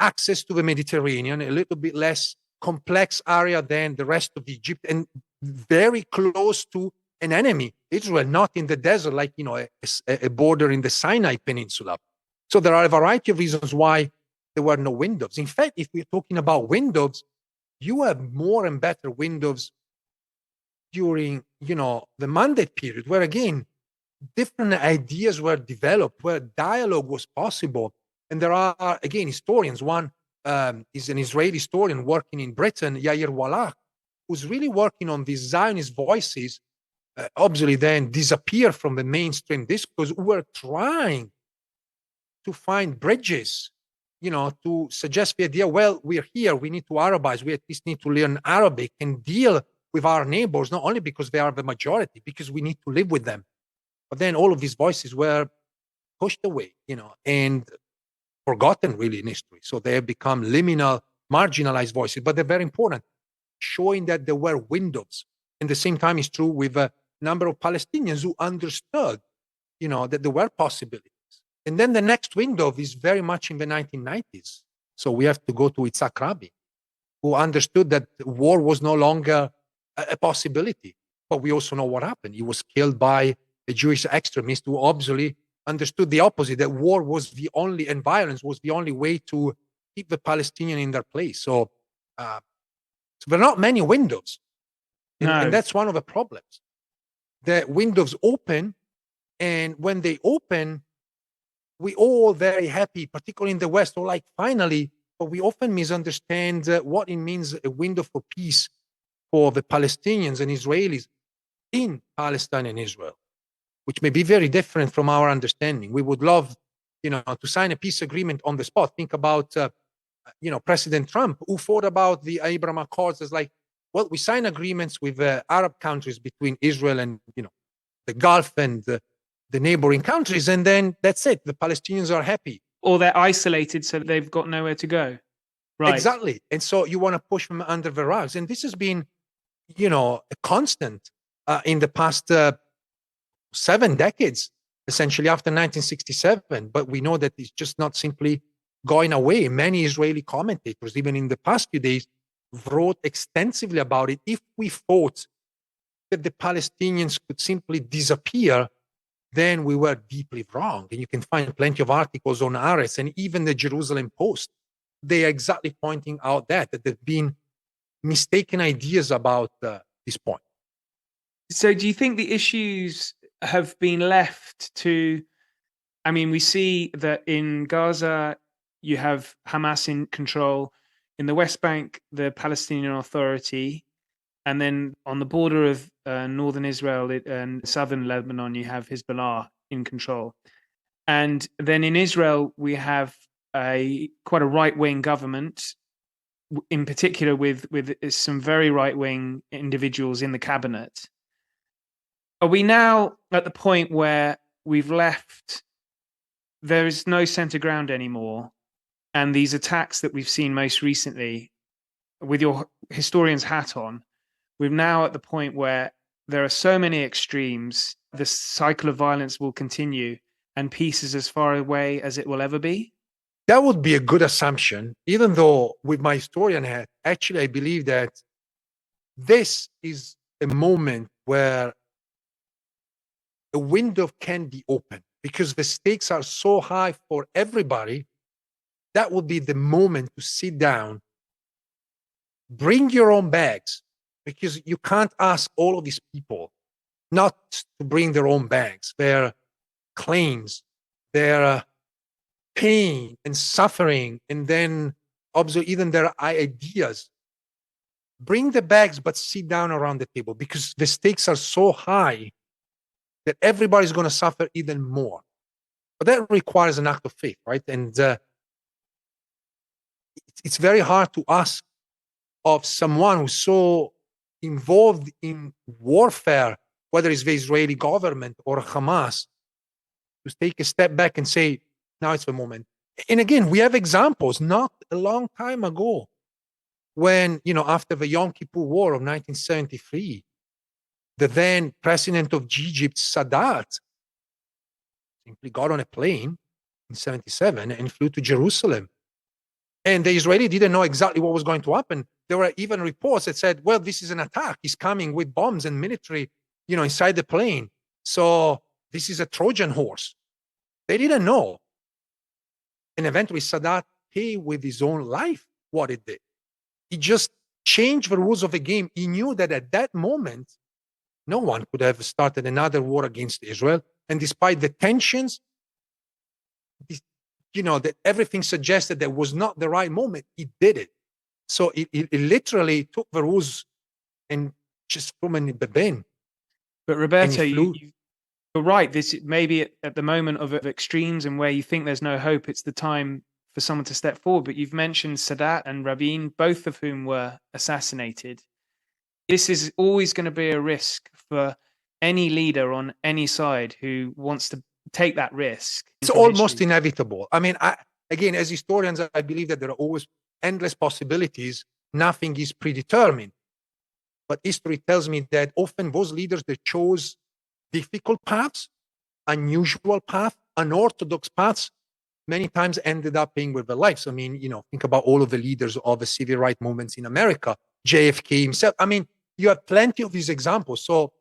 access to the Mediterranean, a little bit less complex area than the rest of Egypt, and very close to an enemy, Israel, not in the desert, like, a border in the Sinai Peninsula. So there are a variety of reasons why there were no windows. In fact, if we're talking about windows, you have more and better windows during, the Mandate period, where again, different ideas were developed, where dialogue was possible. And there are, again, historians. One is an Israeli historian working in Britain, Yair Wallach, who's really working on these Zionist voices, obviously then disappear from the mainstream discourse, who were trying to find bridges, to suggest the idea, well, we're here, we need to Arabize, we at least need to learn Arabic and deal with our neighbors, not only because they are the majority, because we need to live with them. But then all of these voices were pushed away, and forgotten really in history. So they have become liminal, marginalized voices, but they're very important, showing that there were windows. And the same time is true with a number of Palestinians who understood, that there were possibilities. And then the next window is very much in the 1990s. So we have to go to Yitzhak Rabin, who understood that war was no longer a possibility. But we also know what happened. He was killed by a Jewish extremist who obviously understood the opposite, that war was the only, and violence was the only way to keep the Palestinians in their place. So there are not many windows. And that's one of the problems. The windows open, and when they open, we all very happy, particularly in the West, or like finally, but we often misunderstand what it means, a window for peace for the Palestinians and Israelis in Palestine and Israel, which may be very different from our understanding. We would love, to sign a peace agreement on the spot. Think about, President Trump, who thought about the Abraham Accords as like, well, we sign agreements with Arab countries between Israel and, the Gulf and the neighboring countries, and then that's it. The Palestinians are happy. Or they're isolated, so they've got nowhere to go. Right. Exactly. And so you want to push them under the rugs. And this has been, a constant in the past 7 decades, essentially after 1967. But we know that it's just not simply going away. Many Israeli commentators, even in the past few days, wrote extensively about it. If we thought that the Palestinians could simply disappear, then we were deeply wrong. And you can find plenty of articles on Haaretz and even the Jerusalem Post they are exactly pointing out that there have been mistaken ideas about this point. So do you think the issues have been left to, I mean, we see that in Gaza, you have Hamas in control. In the West Bank, the Palestinian Authority. And then on the border of northern Israel and southern Lebanon, you have Hezbollah in control. And then in Israel, we have quite a right-wing government, in particular with some very right-wing individuals in the cabinet. Are we now at the point where we've left, there is no center ground anymore, and these attacks that we've seen most recently, with your historian's hat on, we're now at the point where there are so many extremes, the cycle of violence will continue, and peace is as far away as it will ever be? That would be a good assumption, even though with my historian hat, actually, I believe that this is a moment where a window can be open because the stakes are so high for everybody. That would be the moment to sit down, bring your own bags, because you can't ask all of these people not to bring their own bags, their claims, their pain and suffering, and then observe even their ideas. Bring the bags, but sit down around the table because the stakes are so high that everybody's going to suffer even more. But that requires an act of faith, right? And it's very hard to ask of someone who's so involved in warfare, whether it's the Israeli government or Hamas, to take a step back and say, now it's the moment. And again, we have examples not a long time ago when, after the Yom Kippur War of 1973, the then president of Egypt, Sadat, simply got on a plane in 77 and flew to Jerusalem. And the Israeli didn't know exactly what was going to happen. There were even reports that said, well, this is an attack. He's coming with bombs and military, inside the plane. So this is a Trojan horse. They didn't know. And eventually Sadat paid with his own life what it did. He just changed the rules of the game. He knew that at that moment, no one could have started another war against Israel. And despite the tensions, that everything suggested that was not the right moment, he did it. So it literally took the rules and just threw them in the bin. But Roberto, you're right. This maybe at the moment of extremes and where you think there's no hope, it's the time for someone to step forward. But you've mentioned Sadat and Rabin, both of whom were assassinated. This is always going to be a risk for any leader on any side who wants to take that risk. It's almost inevitable. I mean, again, as historians, I believe that there are always endless possibilities. Nothing is predetermined. But history tells me that often those leaders that chose difficult paths, unusual paths, unorthodox paths, many times ended up paying with their lives. I mean, think about all of the leaders of the civil rights movements in America, JFK himself. I mean, you have plenty of these examples. So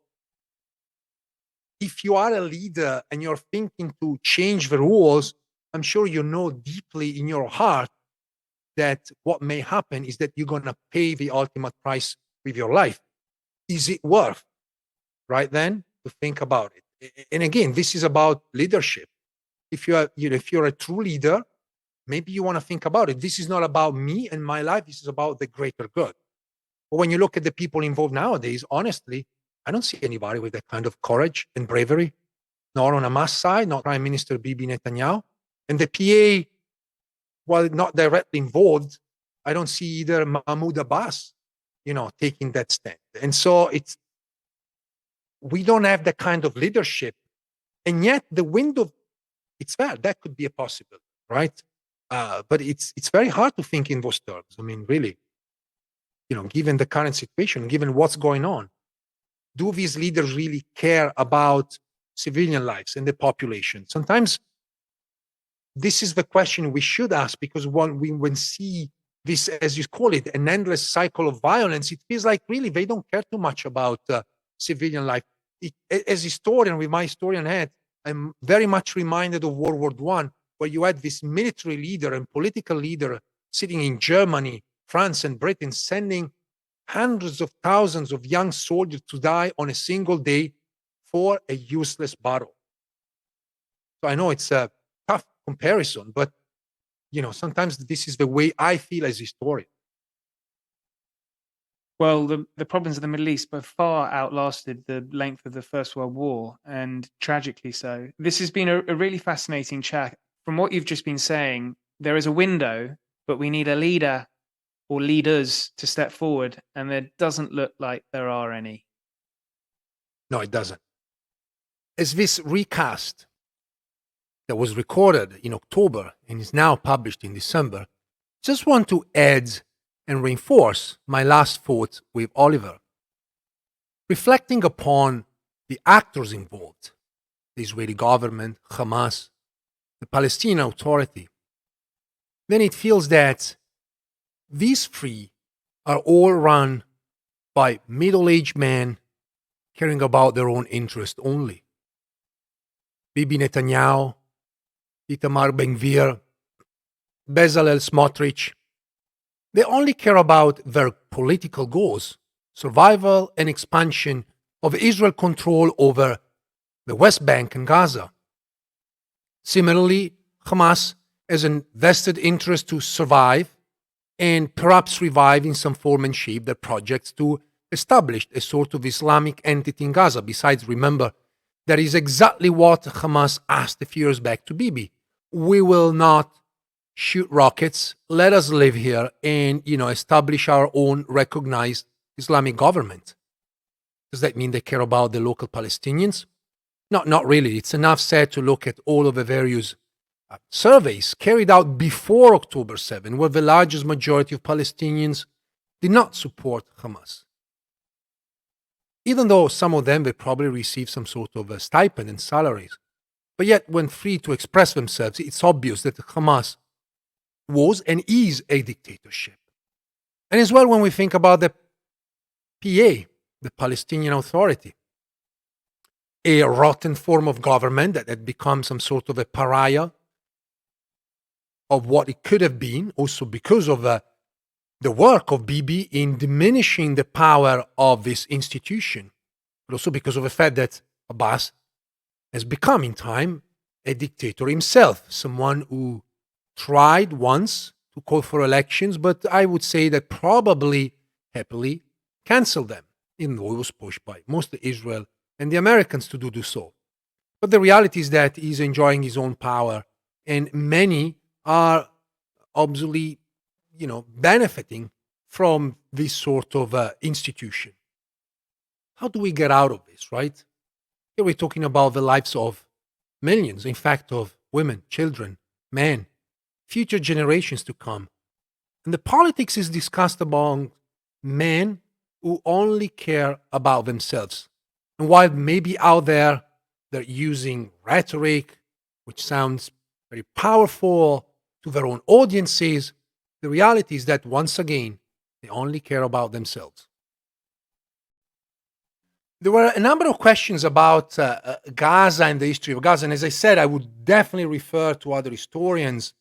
if you are a leader and you're thinking to change the rules, I'm sure you know deeply in your heart that what may happen is that you're going to pay the ultimate price with your life. Is it worth, right then, to think about it? And again, this is about leadership. If you're a true leader, maybe you want to think about it. This is not about me and my life. This is about the greater good. But when you look at the people involved nowadays, honestly, I don't see anybody with that kind of courage and bravery, nor on Hamas side, not Prime Minister Bibi Netanyahu. And the PA, while not directly involved, I don't see either Mahmoud Abbas, taking that stand. And so we don't have that kind of leadership. And yet the window, it's fair, that could be a possibility, right? But it's very hard to think in those terms. I mean, really, given the current situation, given what's going on, do these leaders really care about civilian lives and the population? Sometimes this is the question we should ask, because when we see this, as you call it, an endless cycle of violence, it feels like really they don't care too much about civilian life. As historian, with my historian hat, I'm very much reminded of World War I, where you had this military leader and political leader sitting in Germany, France, and Britain, sending hundreds of thousands of young soldiers to die on a single day for a useless battle. So I know it's a tough comparison, but sometimes this is the way I feel as a historian. Well, the problems of the Middle East by far outlasted the length of the First World War, and tragically so. This has been a really fascinating chat. From what you've just been saying, there is a window, but we need a leader or leaders to step forward, and there doesn't look like there are any. No, it doesn't. As this recast that was recorded in October and is now published in December, just want to add and reinforce my last thought with Oliver. Reflecting upon the actors involved, the Israeli government, Hamas, the Palestinian Authority, then it feels that these three are all run by middle-aged men caring about their own interest only. Bibi Netanyahu, Itamar Ben-Gvir, Bezalel Smotrich, they only care about their political goals, survival and expansion of Israel control over the West Bank and Gaza. Similarly, Hamas has a vested interest to survive and perhaps revive in some form and shape their projects to establish a sort of Islamic entity in Gaza. Besides, remember, that is exactly what Hamas asked a few years back to Bibi. We will not shoot rockets, let us live here and, establish our own recognized Islamic government. Does that mean they care about the local Palestinians? Not really. It's enough said to look at all of the various surveys carried out before October 7, where the largest majority of Palestinians did not support Hamas. Even though some of them will probably receive some sort of a stipend and salaries. But yet, when free to express themselves, it's obvious that Hamas was and is a dictatorship. And as well, when we think about the PA, the Palestinian Authority, a rotten form of government that had become some sort of a pariah of what it could have been, also because of the work of Bibi in diminishing the power of this institution, but also because of the fact that Abbas has become in time a dictator himself, someone who tried once to call for elections, but I would say that probably happily canceled them, even though he was pushed by mostly Israel and the Americans to do so. But the reality is that he's enjoying his own power, and many are obviously, benefiting from this sort of institution. How do we get out of this, right? Here we're talking about the lives of millions, in fact, of women, children, men, future generations to come. And the politics is discussed among men who only care about themselves. And while maybe out there they're using rhetoric, which sounds very powerful to their own audiences, the reality is that once again, they only care about themselves. There were a number of questions about Gaza and the history of Gaza. And as I said, I would definitely refer to other historians,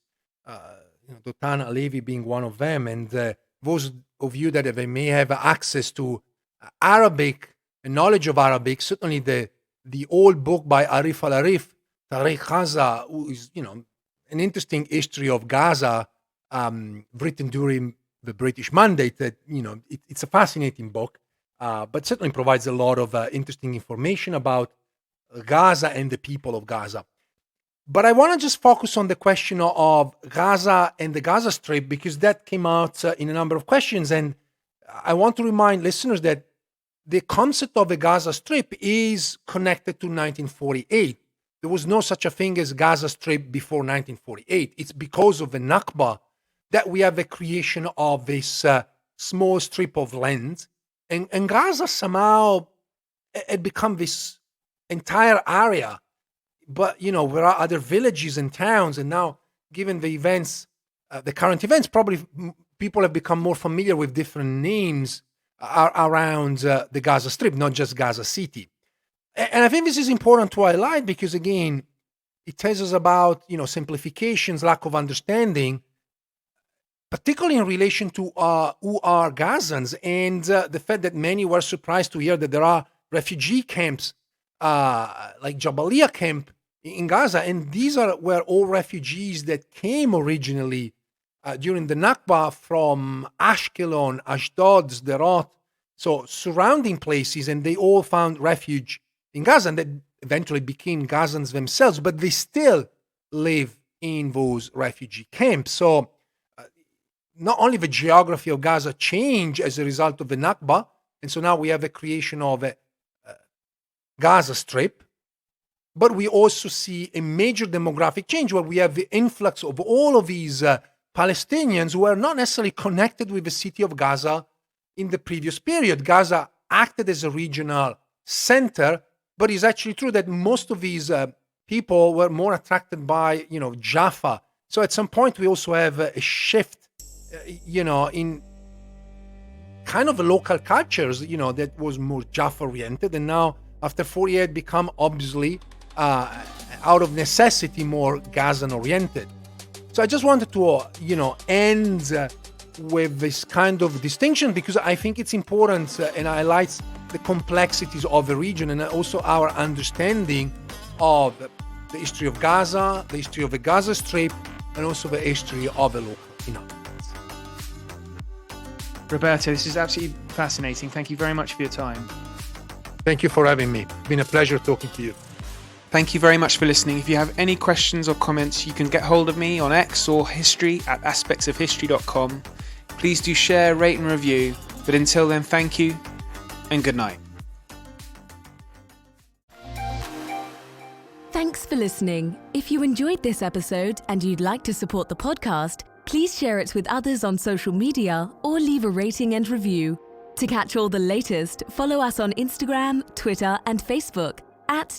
Dotan Alevi being one of them, and those of you that may have access to Arabic and knowledge of Arabic, certainly the old book by Arif al-Arif, Tariq Gaza, who is, an interesting history of Gaza, written during the British Mandate. That it's a fascinating book, but certainly provides a lot of interesting information about Gaza and the people of Gaza. But I want to just focus on the question of Gaza and the Gaza Strip, because that came out in a number of questions. And I want to remind listeners that the concept of the Gaza Strip is connected to 1948. There was no such a thing as Gaza Strip before 1948. It's because of the Nakba that we have the creation of this small strip of land. And Gaza somehow had become this entire area. But, there are other villages and towns. And now, given the events, the current events, probably people have become more familiar with different names around the Gaza Strip, not just Gaza City. And I think this is important to highlight because, again, it tells us about, simplifications, lack of understanding. particularly in relation to who are Gazans, and the fact that many were surprised to hear that there are refugee camps like Jabalia camp in Gaza, and these were all refugees that came originally during the Nakba from Ashkelon, Ashdod, Sderot, so surrounding places, and they all found refuge in Gaza, and that eventually became Gazans themselves, but they still live in those refugee camps. So not only the geography of Gaza changed as a result of the Nakba, and so now we have a creation of a Gaza Strip, but we also see a major demographic change where we have the influx of all of these Palestinians who are not necessarily connected with the city of Gaza in the previous period. Gaza acted as a regional center, but it's actually true that most of these people were more attracted by, Jaffa. So at some point we also have a shift, in kind of local cultures, that was more Jaffa-oriented, and now after 48 become obviously, out of necessity, more Gazan-oriented. So I just wanted to, end with this kind of distinction because I think it's important and highlights the complexities of the region and also our understanding of the history of Gaza, the history of the Gaza Strip, and also the history of the local inhabitants. Roberto, this is absolutely fascinating. Thank you very much for your time. Thank you for having me. It's been a pleasure talking to you. Thank you very much for listening. If you have any questions or comments, you can get hold of me on X or history@aspectsofhistory.com. Please do share, rate and review. But until then, thank you and good night. Thanks for listening. If you enjoyed this episode and you'd like to support the podcast, please share it with others on social media or leave a rating and review. To catch all the latest, follow us on Instagram, Twitter, and Facebook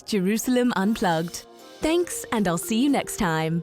@Jerusalem Unplugged. Thanks, and I'll see you next time.